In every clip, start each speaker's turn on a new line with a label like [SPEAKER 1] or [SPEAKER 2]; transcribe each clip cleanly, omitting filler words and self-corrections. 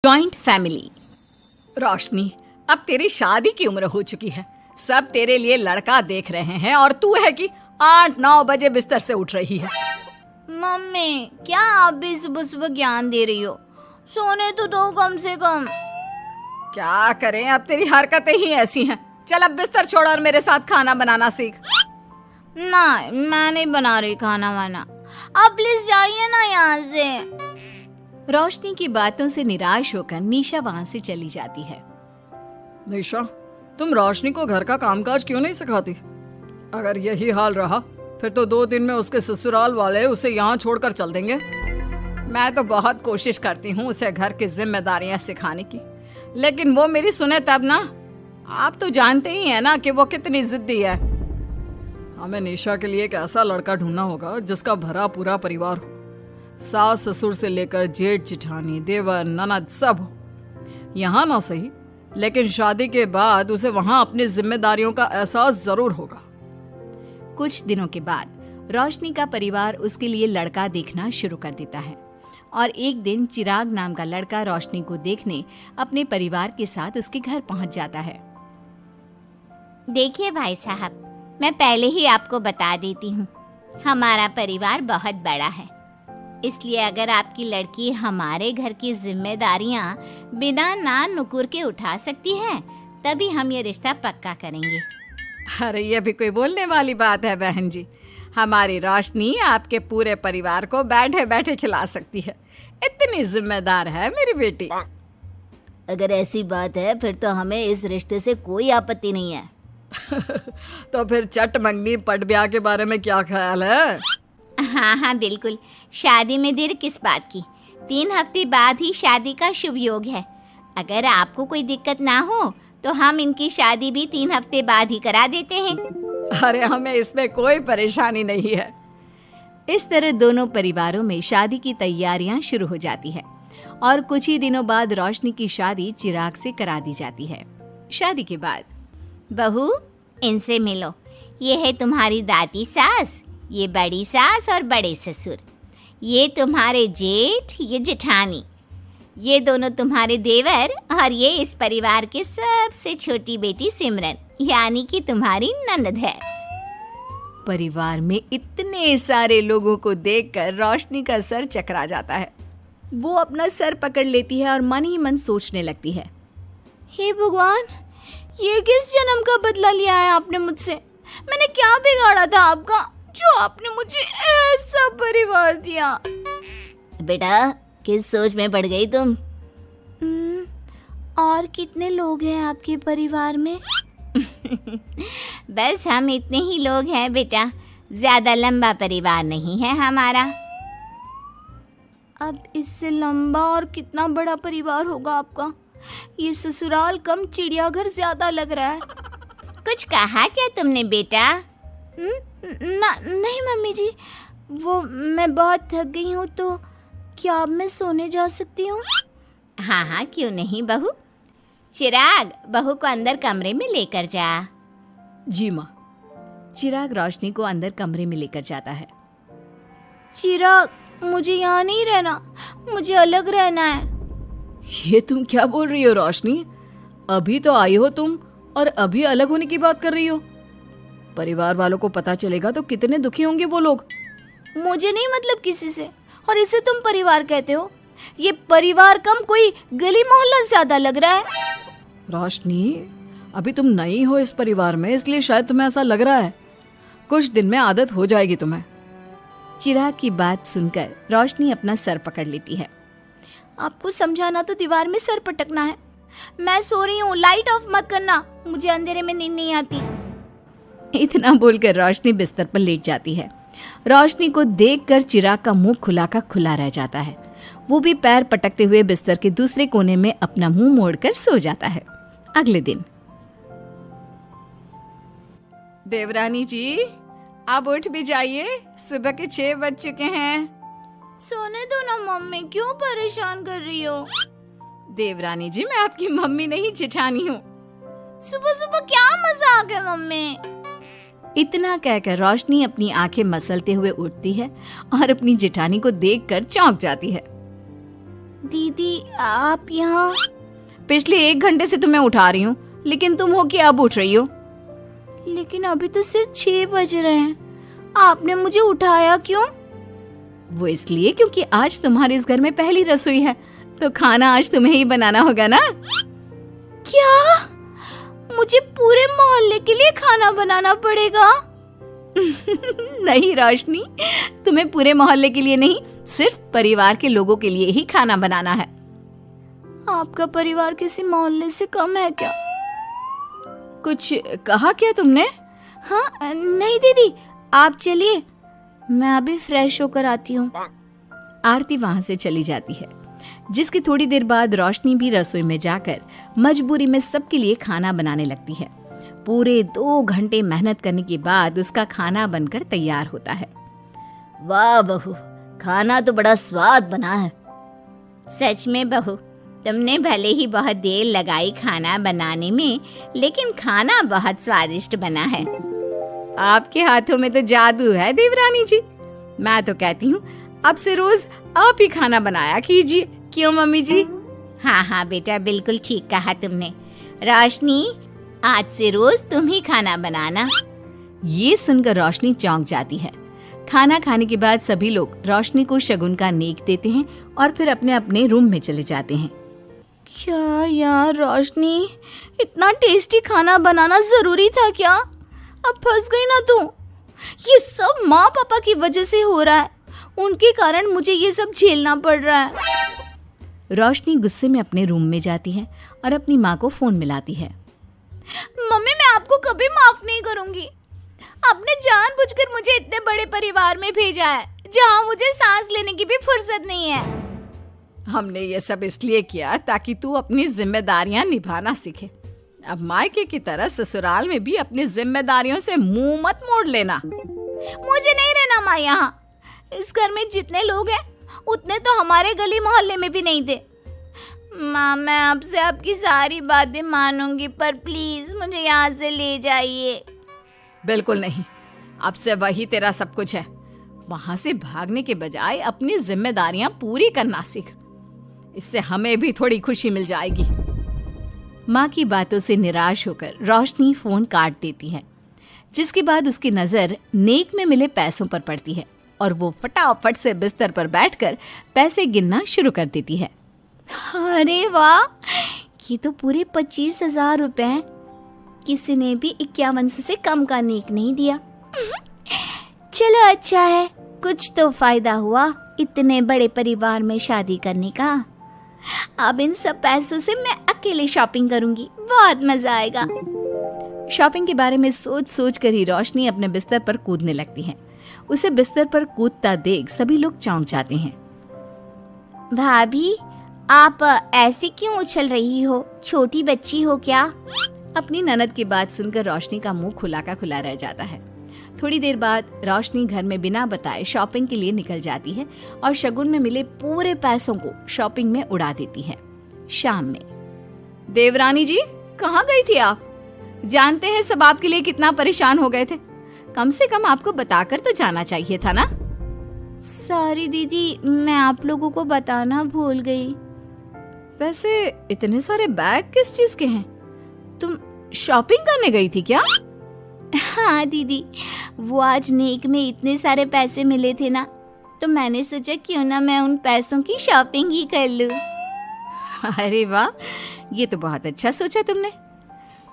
[SPEAKER 1] Joint family.
[SPEAKER 2] रोशनी, अब तेरी शादी की उम्र हो चुकी है। सब तेरे लिए लड़का देख रहे हैं और तू है कि 8-9 बजे बिस्तर से उठ रही है।
[SPEAKER 1] मम्मी, क्या आप भी सुबह सुबह ज्ञान दे रही हो? सोने तो दो कम से कम।
[SPEAKER 2] क्या करें, अब तेरी हरकतें ही ऐसी हैं। चल अब बिस्तर छोड़ और मेरे साथ खाना बनाना सीख।
[SPEAKER 1] ना, मैं नहीं बना रही खाना वाना। आप प्लीज जाइए ना यहाँ से। रोशनी की बातों से निराश होकर निशा वहाँ से चली जाती है।
[SPEAKER 2] निशा, तुम रोशनी को घर का कामकाज क्यों नहीं सिखाती? अगर यही हाल रहा फिर तो 2 दिन में उसके ससुराल वाले उसे यहाँ छोड़कर चल देंगे। मैं तो बहुत कोशिश करती हूँ उसे घर की जिम्मेदारियां सिखाने की, लेकिन वो मेरी सुने तब ना। आप तो जानते ही हैं ना कि वो कितनी जिद्दी है। हमें निशा के लिए एक ऐसा लड़का ढूंढना होगा जिसका भरा पूरा परिवार हो। सास ससुर से लेकर जेठ जेठानी देवर ननद सब हो। यहाँ ना सही, लेकिन शादी के बाद उसे वहाँ अपनी जिम्मेदारियों का एहसास जरूर होगा।
[SPEAKER 1] कुछ दिनों के बाद रोशनी का परिवार उसके लिए लड़का देखना शुरू कर देता है और एक दिन चिराग नाम का लड़का रोशनी को देखने अपने परिवार के साथ उसके घर पहुंच जाता है। देखिए भाई साहब, मैं पहले ही आपको बता देती हूँ, हमारा परिवार बहुत बड़ा है, इसलिए अगर आपकी लड़की हमारे घर की जिम्मेदारियाँ बिना ना नुकुर के उठा सकती है तभी हम ये रिश्ता पक्का करेंगे।
[SPEAKER 2] अरे ये भी कोई बोलने वाली बात है बहन जी। हमारी रोशनी आपके पूरे परिवार को बैठे बैठे खिला सकती है। इतनी जिम्मेदार है मेरी बेटी।
[SPEAKER 1] अगर ऐसी बात है फिर तो हमें इस रिश्ते से कोई आपत्ति नहीं है।
[SPEAKER 2] तो फिर चट मंगनी पट ब्याह के बारे में क्या ख्याल है?
[SPEAKER 1] हाँ, बिल्कुल। शादी में देर किस बात की? 3 हफ्ते बाद ही शादी का शुभ योग है। अगर आपको कोई दिक्कत ना हो तो हम इनकी शादी भी 3 हफ्ते बाद ही करा देते हैं।
[SPEAKER 2] अरे हमें इसमें कोई परेशानी नहीं है।
[SPEAKER 1] इस तरह दोनों परिवारों में शादी की तैयारियां शुरू हो जाती है और कुछ ही दिनों बाद रोशनी की शादी चिराग से करा दी जाती है। शादी के बाद, बहू इनसे मिलो, ये है तुम्हारी दादी सास, ये बड़ी सास और बड़े ससुर, ये तुम्हारे जेठ, ये जेठानी, ये दोनों तुम्हारे देवर और ये इस परिवार की सबसे छोटी बेटी सिमरन, यानी कि तुम्हारी ननद है। परिवार में इतने सारे लोगों को देखकर रोशनी का सर चकरा जाता है। वो अपना सर पकड़ लेती है और मन ही मन सोचने लगती है, हे भगवान, ये किस जन्म का बदला लिया है आपने मुझसे? मैंने क्या बिगाड़ा था आपका जो आपने मुझे ऐसा परिवार दिया? बेटा, किस सोच में पड़ गई तुम? और कितने लोग हैं आपके परिवार में? बस हम इतने ही लोग हैं बेटा, ज्यादा लंबा परिवार नहीं है हमारा। अब इससे लंबा और कितना बड़ा परिवार होगा आपका? ये ससुराल कम चिड़ियाघर ज्यादा लग रहा है। कुछ कहा क्या तुमने बेटा? नहीं मम्मी जी, वो मैं बहुत थक गई हूँ, तो क्या अब मैं सोने जा सकती हूँ? हाँ, क्यों नहीं बहू। चिराग, बहू को अंदर कमरे में लेकर जा।
[SPEAKER 2] जी माँ।
[SPEAKER 1] चिराग रोशनी को अंदर कमरे में लेकर जाता है। चिराग, मुझे यहाँ नहीं रहना, मुझे अलग रहना है।
[SPEAKER 2] ये तुम क्या बोल रही हो रोशनी? अभी तो आई हो तुम और अभी अलग होने की बात कर रही हो। परिवार वालों को पता चलेगा तो कितने दुखी होंगे वो लोग।
[SPEAKER 1] मुझे नहीं मतलब किसी से, और इसे तुम परिवार कहते हो? ये परिवार कम कोई गली मोहल्ला ज्यादा लग रहा है।
[SPEAKER 2] रोशनी, अभी तुम नई हो इस परिवार में, इसलिए शायद तुम्हें ऐसा लग रहा है। कुछ दिन में आदत हो जाएगी तुम्हें।
[SPEAKER 1] चिराग की बात सुनकर रोशनी अपना सर पकड़ लेती है। आपको समझाना तो दीवार में सर पटकना है। मैं सो रही हूँ, लाइट ऑफ मत करना, मुझे अंधेरे में नींद नहीं आती। इतना बोलकर रोशनी बिस्तर पर लेट जाती है। रोशनी को देखकर चिराग का मुंह खुला का खुला रह जाता है। वो भी पैर पटकते हुए बिस्तर के दूसरे कोने में अपना मुंह मोड़कर सो जाता है। अगले दिन,
[SPEAKER 2] देवरानी जी, आप उठ भी जाइए, सुबह के 6 बज चुके हैं।
[SPEAKER 1] सोने दो ना मम्मी, क्यों परेशान कर रही हो?
[SPEAKER 2] देवरानी जी, मैं आपकी मम्मी नहीं जेठानी हूँ।
[SPEAKER 1] सुबह सुबह क्या मजाक है मम्मी? इतना कहकर रोशनी अपनी आंखें मसलते हुए उठती है और अपनी जेठानी को देखकर चौंक जाती है। दीदी आप यहाँ? पिछले 1 घंटे से तुम्हें उठा रही हूँ, लेकिन तुम हो कि अब उठ रही हो? लेकिन अभी तो सिर्फ 6 बज रहे हैं, आपने मुझे उठाया क्यों? वो इसलिए क्योंकि आज तुम्हारे इस घर में पहली रसोई है, तो खाना आज तुम्हें ही बनाना होगा ना। क्या? मुझे पूरे मोहल्ले के लिए खाना बनाना पड़ेगा? नहीं रोशनी, तुम्हें पूरे मोहल्ले के लिए नहीं, सिर्फ परिवार के लोगों के लिए ही खाना बनाना है। आपका परिवार किसी मोहल्ले से कम है क्या? कुछ कहा क्या तुमने? हाँ नहीं दीदी, आप चलिए, मैं अभी फ्रेश होकर आती हूँ। आरती वहां से चली जाती है, जिसकी थोड़ी देर बाद रोशनी भी रसोई में जाकर मजबूरी में सबके लिए खाना बनाने लगती है। पूरे 2 घंटे मेहनत करने के बाद उसका खाना बनकर तैयार होता है। वाह बहू, खाना तो बड़ा स्वाद बना है। सच में बहू, तुमने भले ही बहुत देर लगाई खाना बनाने में, लेकिन खाना बहुत स्वादिष्ट बना है। आपके हाथों में तो जादू है देवरानी जी। मैं तो कहती हूँ अब से रोज आप ही खाना बनाया कीजिए, क्यों मम्मी जी? हाँ हाँ बेटा, बिल्कुल ठीक कहा तुमने। रोशनी, आज से रोज तुम ही खाना बनाना। ये सुनकर रोशनी चौंक जाती है। खाना खाने के बाद सभी लोग रोशनी को शगुन का नेक देते हैं और फिर अपने अपने रूम में चले जाते हैं। क्या यार रोशनी, इतना टेस्टी खाना बनाना जरूरी था क्या? अब फंस गई ना तू। ये सब माँ पापा की वजह से हो रहा है, उनके कारण मुझे ये सब झेलना पड़ रहा है। रोशनी गुस्से में अपने रूम में जाती है और अपनी माँ को फोन मिलाती है। मम्मी, मैं आपको कभी माफ नहीं करूंगी। आपने जानबूझकर मुझे इतने बड़े परिवार में भेजा है, जहाँ मुझे सांस लेने की भी फुर्सत नहीं है। हमने ये सब इसलिए किया ताकि तू अपनी जिम्मेदारियां निभाना सीखे। अब मायके की तरह ससुराल में भी अपनी जिम्मेदारियों से मुंह मत मोड़ लेना। मुझे नहीं रहना माँ यहाँ। इस घर में जितने लोग हैं उतने तो हमारे गली मोहल्ले में भी नहीं थे। माँ, मैं आपसे आपकी सारी बातें मानूंगी, पर प्लीज मुझे यहाँ से ले जाइए। बिल्कुल नहीं, अब से वही तेरा सब कुछ है। वहां से भागने के बजाय अपनी जिम्मेदारियां पूरी करना सीख, इससे हमें भी थोड़ी खुशी मिल जाएगी। माँ की बातों से निराश होकर रोशनी फोन काट देती है, जिसके बाद उसकी नजर नेक में मिले पैसों पर पड़ती है और वो फटाफट से बिस्तर पर बैठकर पैसे गिनना शुरू कर देती है। अरे वाह, ये तो पूरे 25,000 रुपए हैं। किसी ने भी 5100 से कम का नेक नहीं दिया। चलो अच्छा है, कुछ तो फायदा हुआ इतने बड़े परिवार में शादी करने का। अब इन सब पैसों से मैं अकेले शॉपिंग करूंगी, बहुत मजा आएगा। शॉपिंग के बारे में सोच सोच कर ही रोशनी अपने बिस्तर पर कूदने लगती है। उसे बिस्तर पर कूदता देख सभी लोग चौंक जाते हैं। भाभी, आप ऐसे क्यों उछल रही हो? छोटी बच्ची हो क्या? अपनी ननद की बात सुनकर रोशनी का मुंह खुला का खुला रह जाता है। थोड़ी देर बाद रोशनी घर में बिना बताए शॉपिंग के लिए निकल जाती है और शगुन में मिले पूरे पैसों को शॉपिंग में उड़ा देती है। शाम में, देवरानी जी कहाँ गई थी आप? जानते हैं सब आपके लिए कितना परेशान हो गए थे, कम से कम आपको बताकर तो जाना चाहिए था ना। सॉरी दीदी, मैं आप लोगों को बताना भूल गई। वैसे इतने सारे बैग किस चीज के हैं? तुम शॉपिंग करने गई थी क्या? हाँ दीदी, वो आज नेक में इतने सारे पैसे मिले थे ना, तो मैंने सोचा क्यों ना मैं उन पैसों की शॉपिंग ही कर लूं। अरे वाह, ये तो बहुत अच्छा सोचा तुमने।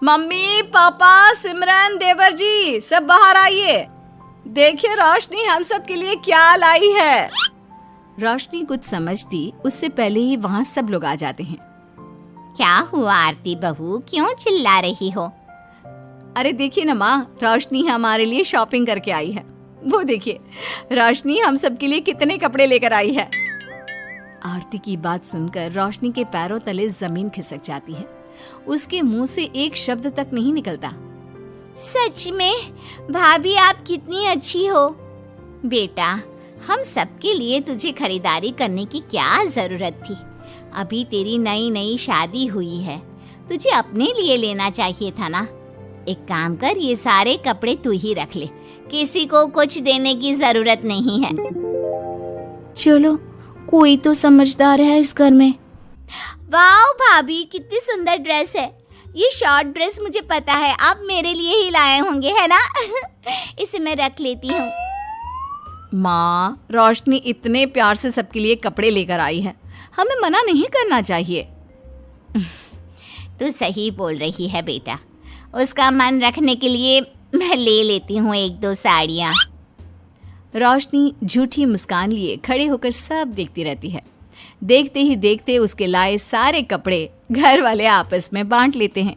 [SPEAKER 1] मम्मी, पापा, सिमरन, देवर जी, सब बाहर आइए। देखिए रोशनी हम सब के लिए क्या लाई है। रोशनी कुछ समझती उससे पहले ही वहाँ सब लोग आ जाते हैं। क्या हुआ आरती बहू, क्यों चिल्ला रही हो? अरे देखिए ना माँ, रोशनी हमारे लिए शॉपिंग करके आई है। वो देखिए, रोशनी हम सब के लिए कितने कपड़े लेकर आई है। आरती की बात सुनकर रोशनी के पैरों तले जमीन खिसक जाती है। उसके मुंह से एक शब्द तक नहीं निकलता। सच में भाभी, आप कितनी अच्छी हो। बेटा, हम सबके लिए तुझे खरीदारी करने की क्या जरूरत थी? अभी तेरी नई नई शादी हुई है, तुझे अपने लिए लेना चाहिए था ना। एक काम कर, ये सारे कपड़े तू ही रख ले, किसी को कुछ देने की जरूरत नहीं है। चलो, कोई तो समझदार है इस घर में। वाओ भाभी, कितनी सुंदर ड्रेस है। ये शॉर्ट ड्रेस मुझे पता है आप मेरे लिए ही लाए होंगे, है ना? इसे मैं रख लेती हूँ। माँ, रोशनी इतने प्यार से सबके लिए कपड़े लेकर आई है, हमें मना नहीं करना चाहिए। तू सही बोल रही है बेटा, उसका मन रखने के लिए मैं ले लेती हूँ 1-2 साड़ियाँ। रोशनी झूठी मुस्कान लिए खड़े होकर सब देखती रहती है। देखते ही देखते उसके लाए सारे कपड़े घर वाले आपस में बांट लेते हैं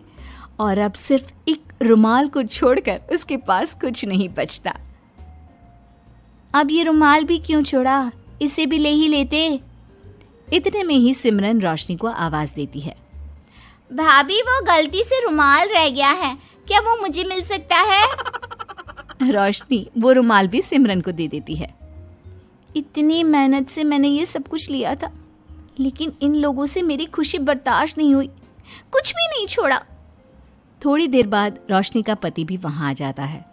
[SPEAKER 1] और अब सिर्फ एक रुमाल को छोड़कर उसके पास कुछ नहीं बचता। अब ये रुमाल भी क्यों छोड़ा, इसे भी ले ही लेते। इतने में ही सिमरन रोशनी को आवाज देती है। भाभी, वो गलती से रुमाल रह गया है, क्या वो मुझे मिल सकता है? रोशनी वो रुमाल भी सिमरन को दे देती है। इतनी मेहनत से मैंने ये सब कुछ लिया था, लेकिन इन लोगों से मेरी खुशी बर्दाश्त नहीं हुई, कुछ भी नहीं छोड़ा। थोड़ी देर बाद रोशनी का पति भी वहां आ जाता है।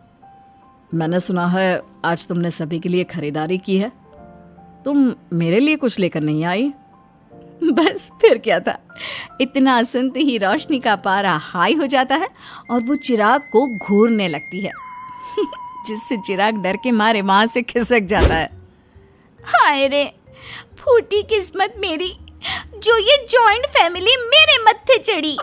[SPEAKER 2] मैंने सुना है आज तुमने सभी के लिए खरीदारी की है, तुम मेरे लिए कुछ लेकर नहीं आई?
[SPEAKER 1] बस फिर क्या था, इतना सुनते ही रोशनी का पारा हाई हो जाता है और वो चिराग को घूरने लगती है, जिससे चिराग डर के मारे वहां से खिसक जाता है। हाय रे, फूटी किस्मत मेरी, जो ये जॉइंट फैमिली मेरे मत्थे चढ़ी।